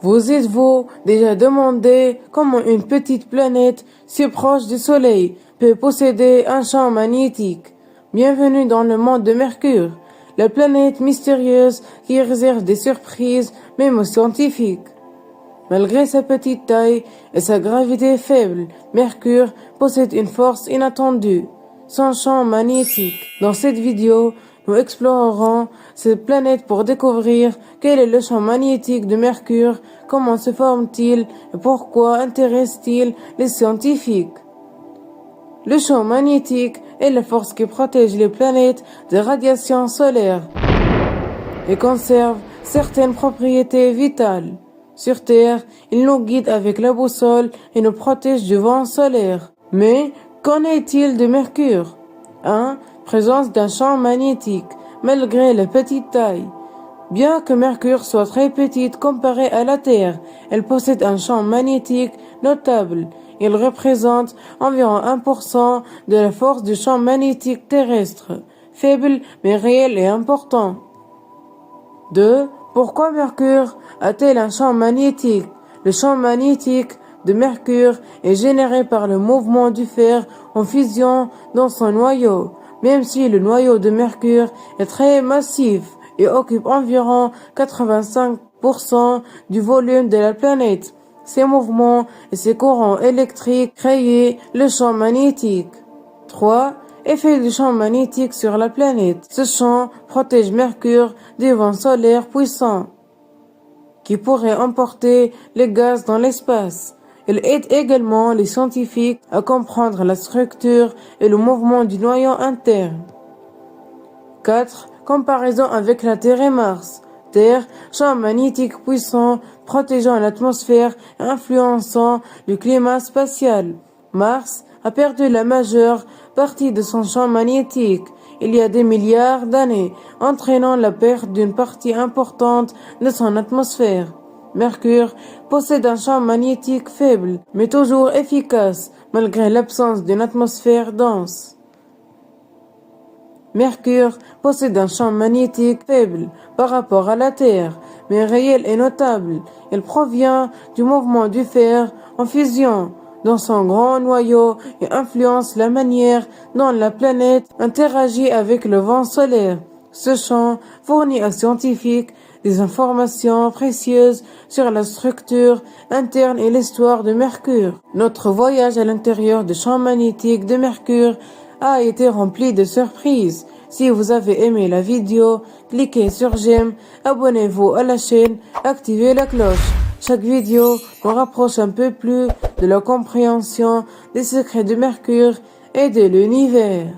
Vous êtes-vous déjà demandé comment une petite planète si proche du Soleil peut posséder un champ magnétique? Bienvenue dans le monde de Mercure, la planète mystérieuse qui réserve des surprises même aux scientifiques. Malgré sa petite taille et sa gravité faible, Mercure possède une force inattendue, son champ magnétique. Dans cette vidéo, nous explorerons cette planète pour découvrir quel est le champ magnétique de Mercure, comment se forme-t-il et pourquoi intéresse-t-il les scientifiques. Le champ magnétique est la force qui protège les planètes des radiations solaires et conserve certaines propriétés vitales. Sur Terre, il nous guide avec la boussole et nous protège du vent solaire. Mais qu'en est-il de Mercure? 1. Présence d'un champ magnétique, malgré la petite taille. Bien que Mercure soit très petite comparée à la Terre, elle possède un champ magnétique notable. Il représente environ 1% de la force du champ magnétique terrestre, faible mais réel et important. 2. Pourquoi Mercure a-t-elle un champ magnétique? Le champ magnétique de Mercure est généré par le mouvement du fer en fusion dans son noyau. Même si le noyau de Mercure est très massif et occupe environ 85% du volume de la planète, ces mouvements et ces courants électriques créent le champ magnétique. 3. Effet du champ magnétique sur la planète. Ce champ protège Mercure des vents solaires puissants qui pourraient emporter les gaz dans l'espace. Il aide également les scientifiques à comprendre la structure et le mouvement du noyau interne. 4. Comparaison avec la Terre et Mars. Terre, champ magnétique puissant, protégeant l'atmosphère et influençant le climat spatial. Mars a perdu la majeure partie de son champ magnétique il y a des milliards d'années, entraînant la perte d'une partie importante de son atmosphère. Mercure possède un champ magnétique faible, mais toujours efficace, malgré l'absence d'une atmosphère dense. Mercure possède un champ magnétique faible par rapport à la Terre, mais réel et notable. Il provient du mouvement du fer en fusion dans son grand noyau et influence la manière dont la planète interagit avec le vent solaire. Ce champ fournit aux scientifiques des informations précieuses sur la structure interne et l'histoire de Mercure. Notre voyage à l'intérieur du champ magnétique de Mercure a été rempli de surprises. Si vous avez aimé la vidéo, cliquez sur j'aime, abonnez-vous à la chaîne, activez la cloche. Chaque vidéo nous rapproche un peu plus de la compréhension des secrets de Mercure et de l'univers.